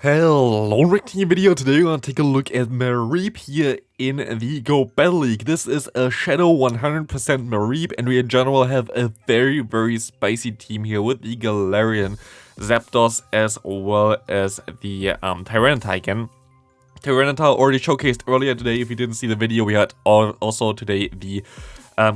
Hello, Rick here video. Today we're gonna take a look at Mareep here in the Go Battle League. This is a Shadow 100% Mareep, and we in general have a very spicy team here with the Galarian Zapdos as well as the Tyranitar again. Tyranitar already showcased earlier today. If you didn't see the video, we had also today the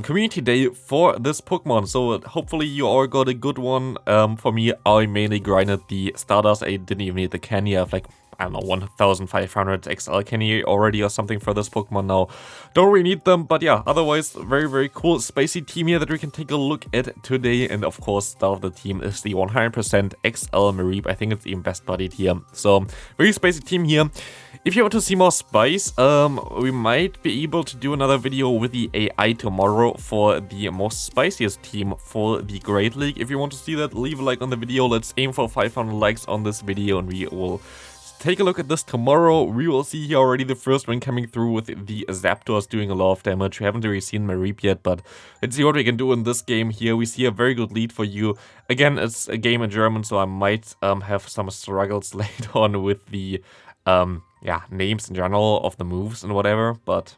community day for this Pokemon, so hopefully you all got a good one. For me, I mainly grinded the starters. I didn't even need the candy. I have like, I don't know, 1500 XL candy already or something for this Pokemon now. Don't really need them, but yeah, otherwise very cool spicy team here that we can take a look at today. And of course, star of the team is the 100% XL Mareep. I think it's even best buddied here. So very spicy team here. If you want to see more spice, we might be able to do another video with the AI tomorrow for the most spiciest team for the Great League. If you want to see that, leave a like on the video. Let's aim for 500 likes on this video and we will take a look at this tomorrow. We will see here already the first one coming through with the Zapdos doing a lot of damage. We haven't really seen Mareep yet, but let's see what we can do in this game here. We see a very good lead for you. Again, it's a game in German, so I might have some struggles later on with the names in general of the moves and whatever, but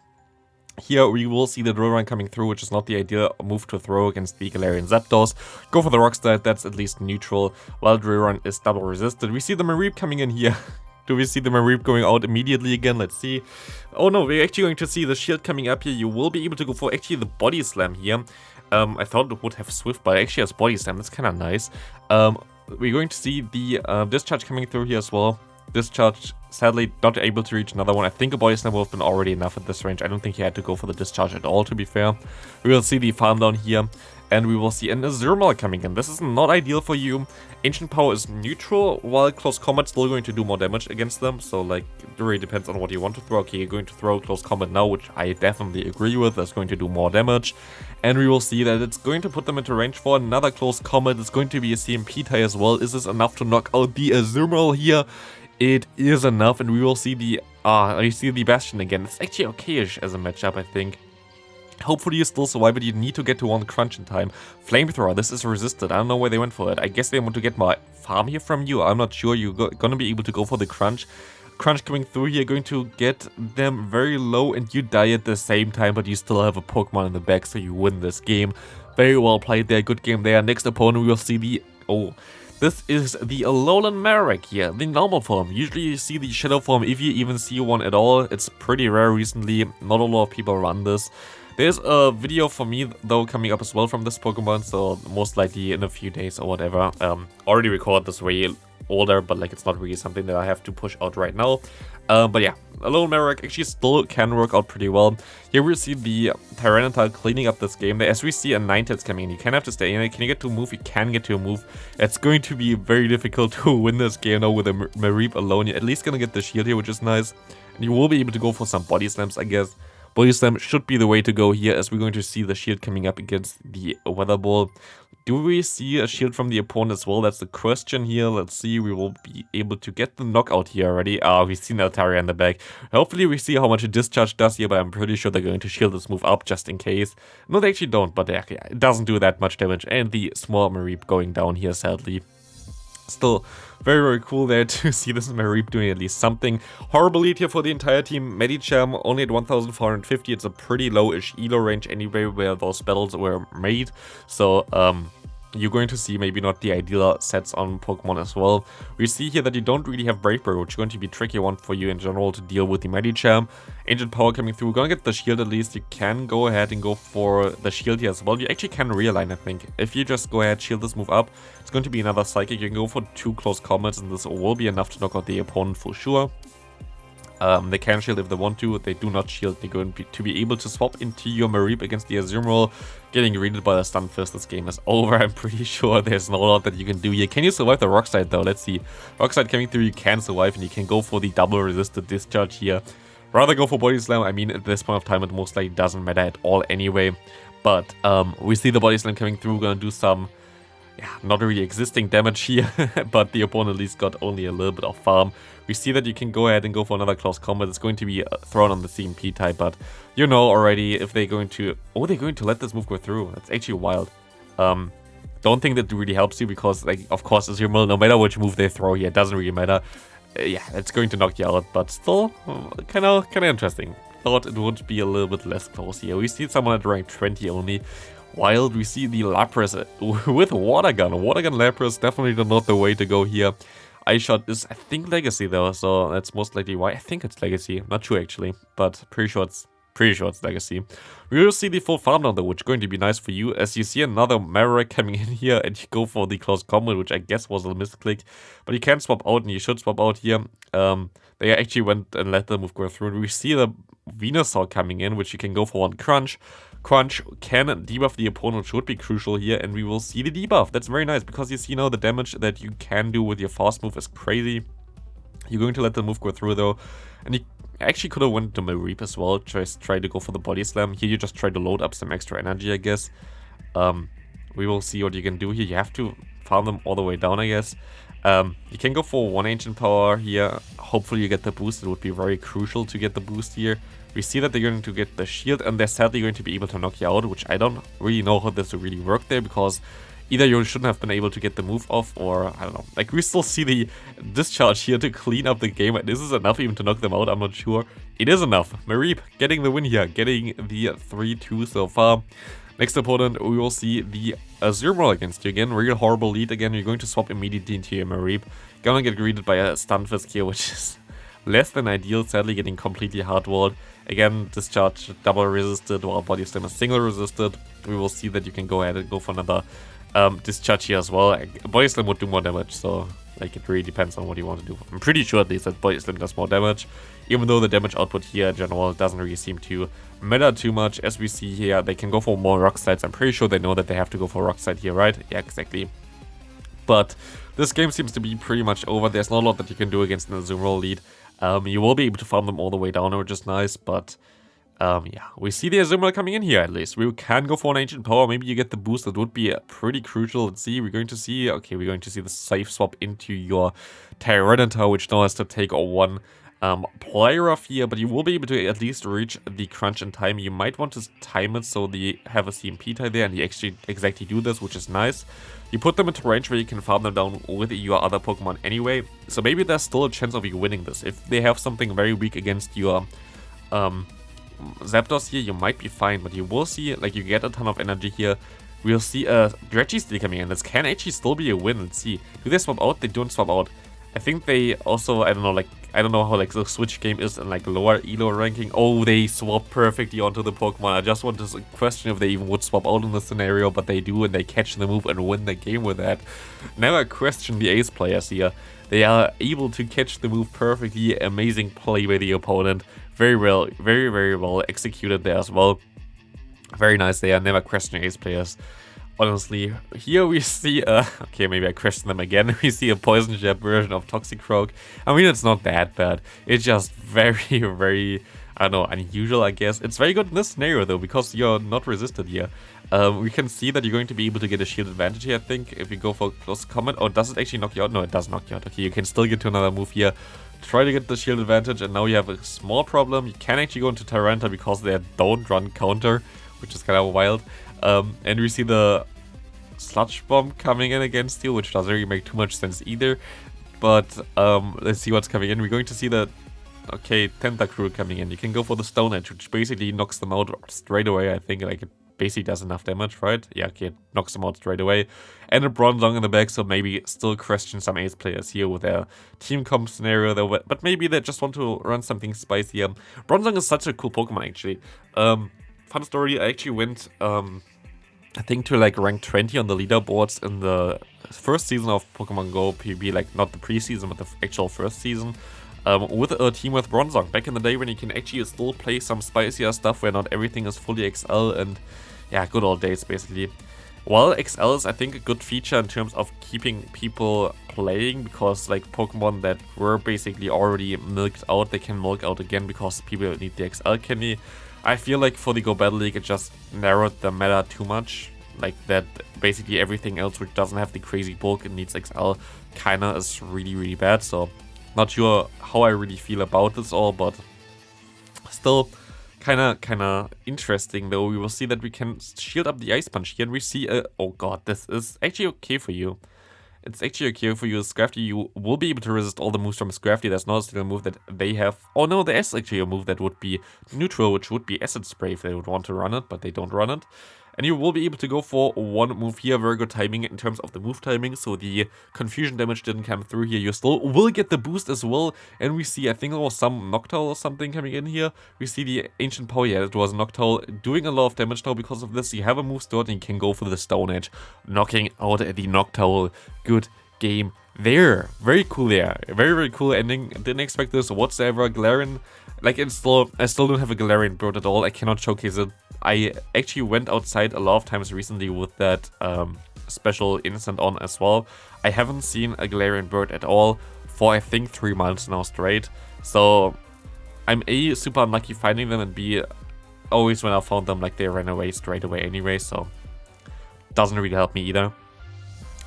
here we will see the drill run coming through, which is not the ideal move to throw against the Galarian Zapdos. Go for the rock slide, that's at least neutral, while drill run is double resisted. We see the Mareep coming in here. Do we see the Mareep going out immediately again? Let's see. Oh no, we're actually going to see the shield coming up here. You will be able to go for actually the body slam here. I thought it would have swift, but it actually has body slam. That's kind of nice. We're going to see the discharge coming through here as well. Discharge, sadly not able to reach another one. I think a body slam would have been already enough at this range. I don't think he had to go for the discharge at all, to be fair. We will see the farm down here, and we will see an Azumarill coming in. This is not ideal for you. Ancient Power is neutral, while Close Combat still going to do more damage against them. So like, it really depends on what you want to throw. Okay, you're going to throw Close Combat now, which I definitely agree with. That's going to do more damage. And we will see that it's going to put them into range for another Close Combat. It's going to be a CMP tie as well. Is this enough to knock out the Azumarill here? It is enough, and we will see the Bastion again. It's actually okay-ish as a matchup, I think. Hopefully you still survive, but you need to get to one crunch in time. Flamethrower, this is resisted. I don't know where they went for it. I guess they want to get my farm here from you. I'm not sure. You're gonna be able to go for the crunch. Crunch coming through here, going to get them very low, and you die at the same time, but you still have a Pokemon in the back, so you win this game. Very well played there. Good game there. Next opponent, we will see the... This is the Alolan Mareep here, the normal form. Usually you see the Shadow form, if you even see one at all. It's pretty rare recently, not a lot of people run this. There's a video for me though coming up as well from this Pokemon, so most likely in a few days or whatever. Already recorded this way older, but like it's not really something that I have to push out right now. But yeah, Alolan Mareep actually still can work out pretty well. Here we see the Tyranitar cleaning up this game. As we see a Ninetales coming in, you can have to stay in it. Can you get to a move? You can get to a move. It's going to be very difficult to win this game now with a Mareep alone. You're at least gonna get the shield here, which is nice. And you will be able to go for some body slams, I guess. Body slam should be the way to go here, as we're going to see the shield coming up against the Weather Ball. Do we see a shield from the opponent as well? That's the question here. Let's see. We will be able to get the knockout here already. We've seen Altaria in the back. Hopefully we see how much a discharge does here, but I'm pretty sure they're going to shield this move up just in case. No, they actually don't, but yeah, it doesn't do that much damage. And the small Mareep going down here, sadly. Still very cool there to see this Mareep doing at least something. Horrible lead here for the entire team. Medicham only at 1450. It's a pretty low-ish elo range anyway where those battles were made. So you're going to see maybe not the ideal sets on Pokemon as well. We see here that you don't really have Brave Bird, which is going to be a tricky one for you in general to deal with the Medicham. Ancient Power coming through. We're gonna get the shield at least. You can go ahead and go for the shield here as well. You actually can realign, I think. If you just go ahead, shield this move up, it's going to be another Psychic. You can go for 2 close combats, and this will be enough to knock out the opponent for sure. They can shield if they want to. They do not shield. They're going to be able to swap into your Mareep against the Azumarill. Getting greeted by the Stun Fist. This game is over. I'm pretty sure there's no lot that you can do here. Can you survive the Rock Slide though? Let's see. Rock Slide coming through, you can survive, and you can go for the double resisted discharge here. Rather go for Body Slam. I mean, at this point of time, it most likely doesn't matter at all anyway. But we see the Body Slam coming through. We're gonna do some... not really existing damage here, but the opponent at least got only a little bit of farm. We see that you can go ahead and go for another close combat. It's going to be thrown on the CMP type, but you know already if they're going to... Oh, they're going to let this move go through. That's actually wild. Don't think that really helps you because, like, of course, as your no matter which move they throw here, it doesn't really matter. yeah, it's going to knock you out, but still, kind of interesting. Thought it would be a little bit less close here. We see someone at rank 20 only, while we see the Lapras with Water Gun. Water Gun Lapras, definitely not the way to go here. Ice Shot is, I think, Legacy though, so that's most likely why. I think it's Legacy, not sure actually, but pretty sure it's Legacy. We will see the full farm down though, which is going to be nice for you, as you see another Marek coming in here, and you go for the close combat, which I guess was a misclick, but you can swap out, and you should swap out here. They actually went and let the move go through, and we see the Venusaur coming in, which you can go for one Crunch. Crunch can debuff the opponent, should be crucial here, and we will see the debuff. That's very nice, because you see now the damage that you can do with your fast move is crazy. You're going to let the move go through though, and you actually could have went to Mareep as well, just try to go for the Body Slam. Here you just try to load up some extra energy, I guess. We will see what you can do here. You have to farm them all the way down, I guess. You can go for one Ancient Power here. Hopefully you get the boost. It would be very crucial to get the boost here. We see that they're going to get the shield, and they're sadly going to be able to knock you out, which I don't really know how this will really work there, because either you shouldn't have been able to get the move off, or I don't know. Like, we still see the discharge here to clean up the game, and this is enough even to knock them out. I'm not sure. It is enough. Mareep getting the win here, getting the 3-2 so far. Next opponent, we will see the Azumarill against you again. Real horrible lead again. You're going to swap immediately into your Mareep. Gonna get greeted by a Stunfisk here, which is less than ideal. Sadly, getting completely hard-walled. Again, discharge double resisted, while Body Slam is single resisted. We will see that you can go ahead and go for another discharge here as well. Body Slam would do more damage, so like it really depends on what you want to do. I'm pretty sure at least that Body Slam does more damage, even though the damage output here in general doesn't really seem to matter too much. As we see here, they can go for more Rock Slides. I'm pretty sure they know that they have to go for Rock Slide here, right? Yeah, exactly. But this game seems to be pretty much over. There's not a lot that you can do against an Azumarill lead. You will be able to farm them all the way down, which is nice, but yeah, we see the Azumarill coming in here at least. We can go for an Ancient Power. Maybe you get the boost. That would be pretty crucial. Let's see. We're going to see the safe swap into your Tyranitar, which now has to take one player off here, but you will be able to at least reach the crunch in time. You might want to time it so they have a CMP tie there, and you actually exactly do this, which is nice. You put them into range where you can farm them down with your other Pokemon anyway, so maybe there's still a chance of you winning this. If they have something very weak against your Zapdos here, you might be fine, but you will see, like, you get a ton of energy here. We'll see a Registeel coming in. This can actually still be a win. Let's see. Do they swap out? They don't swap out. I think they also, I don't know how like the Switch game is in like lower ELO ranking. Oh, they swap perfectly onto the Pokemon. I just want to question if they even would swap out in this scenario, but they do, and they catch the move and win the game with that. Never question the ace players here. They are able to catch the move perfectly. Amazing play by the opponent. Very well, very well executed there as well. Very nice there. Never question ace players. Honestly, here we see okay, maybe I question them again. We see a Poison Jab version of Toxicroak. I mean, it's not that bad. It's just very, I don't know, unusual, I guess. It's very good in this scenario, though, because you're not resisted here. We can see that you're going to be able to get a shield advantage here, I think, if you go for close combat. Oh, does it actually knock you out? No, it does knock you out. Okay, you can still get to another move here. Try to get the shield advantage, and now you have a small problem. You can actually go into Tyranitar because they don't run counter, which is kind of wild. And we see the Sludge Bomb coming in against you, which doesn't really make too much sense either. But let's see what's coming in. We're going to see the Tentacruel coming in. You can go for the Stone Edge, which basically knocks them out straight away. I think like it basically does enough damage, right? Yeah, okay, it knocks them out straight away. And a Bronzong in the back, so maybe still question some ace players here with their team comp scenario, though, but maybe they just want to run something spicier. Bronzong is such a cool Pokemon, actually. Fun story, I actually went, I think, to like rank 20 on the leaderboards in the first season of Pokemon Go PvP, like not the preseason, but the actual first season, with a team with Bronzong, back in the day when you can actually still play some spicier stuff where not everything is fully XL, and yeah, good old days, basically. Well, XL is, I think, a good feature in terms of keeping people playing, because like Pokemon that were basically already milked out, they can milk out again because people need the XL candy. I feel like for the Go Battle League, it just narrowed the meta too much. Like that, basically everything else which doesn't have the crazy bulk and needs XL kinda is really bad. So not sure how I really feel about this all, but still kinda interesting though. We will see that we can shield up the Ice Punch here, and we see oh god, this is actually okay for you. it's actually okay for you. Scrafty, you will be able to resist all the moves from Scrafty. There's not a single move that they have. Oh no, there is actually a move that would be neutral, which would be Acid Spray if they would want to run it, but they don't run it. And you will be able to go for one move here. Very good timing in terms of the move timing. So the confusion damage didn't come through here. You still will get the boost as well. And we see, I think there was some Noctowl or something coming in here. We see the Ancient Power. Yeah, it was Noctowl doing a lot of damage now because of this. You have a move stored and you can go for the Stone Edge, knocking out the Noctowl. Good game there. Very cool there. Very, very cool ending. Didn't expect this whatsoever. Galarian, like, I still don't have a Galarian bird at all. I cannot showcase it. I actually went outside a lot of times recently with that special instant on as well. I haven't seen a Galarian bird at all for I think 3 months now straight. So I'm A, super unlucky finding them, and B, always when I found them, like, they ran away straight away anyway, so doesn't really help me either.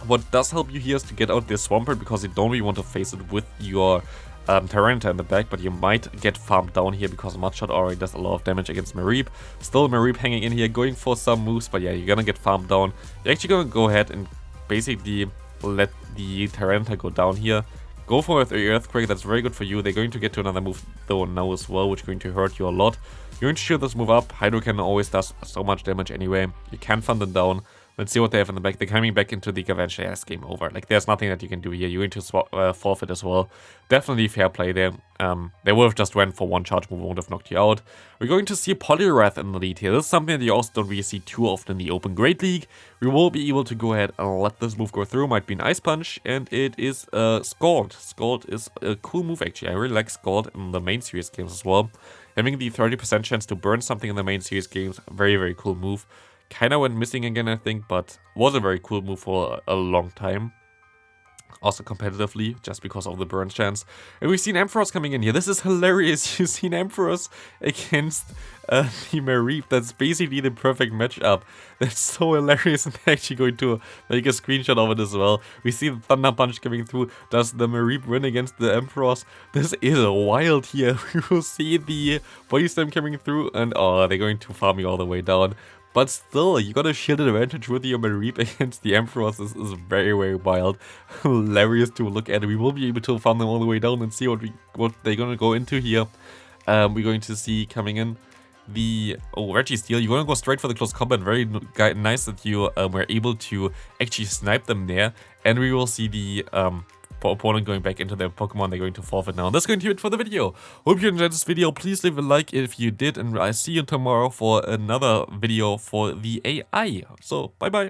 What does help you here is to get out this Swampert, because you don't really want to face it with your Tyranitar in the back, but you might get farmed down here because Mudshot already does a lot of damage against Mareep. Still Mareep hanging in here, going for some moves, but yeah, you're gonna get farmed down. You're actually gonna go ahead and basically let the Tyranitar go down here. Go for the Earthquake, that's very good for you. They're going to get to another move though now as well, which is going to hurt you a lot. You're going to shoot this move up. Hydro Cannon always does so much damage anyway. You can fund them down. Let's see what they have in the back. They're coming back into the Gavantia. Yeah, it's game over. Like, there's nothing that you can do here. You're going to forfeit as well. Definitely fair play there. They would have just went for one charge move, won't have knocked you out. We're going to see Poliwrath in the lead here. This is something that you also don't really see too often in the Open Great League. We will be able to go ahead and let this move go through. Might be an Ice Punch, and it is Scald. Scald is a cool move, actually. I really like Scald in the main series games as well. Having the 30% chance to burn something in the main series games, very, very cool move. Kinda went missing again, I think, but was a very cool move for a long time. Also competitively, just because of the burn chance. And we've seen Ampharos coming in here. This is hilarious. You've seen Ampharos against the Mareep. That's basically the perfect matchup. That's so hilarious. And I'm actually going to make a screenshot of it as well. We see the Thunder Punch coming through. Does the Mareep win against the Ampharos? This is wild here. We will see the Body Slam coming through. And oh, they're going to farm you all the way down. But still, you got a shielded advantage with your Mareep against the Ampharos. This is very, very wild. Hilarious to look at. We will be able to farm them all the way down and see what they're going to go into here. We're going to see coming in the Registeel. You're going to go straight for the close combat. Very nice that you were able to actually snipe them there. And we will see the opponent going back into their Pokemon. They're going to forfeit now. That's going to be it for the video. Hope you enjoyed this video. Please leave a like if you did, and I see you tomorrow for another video for the AI. So bye bye.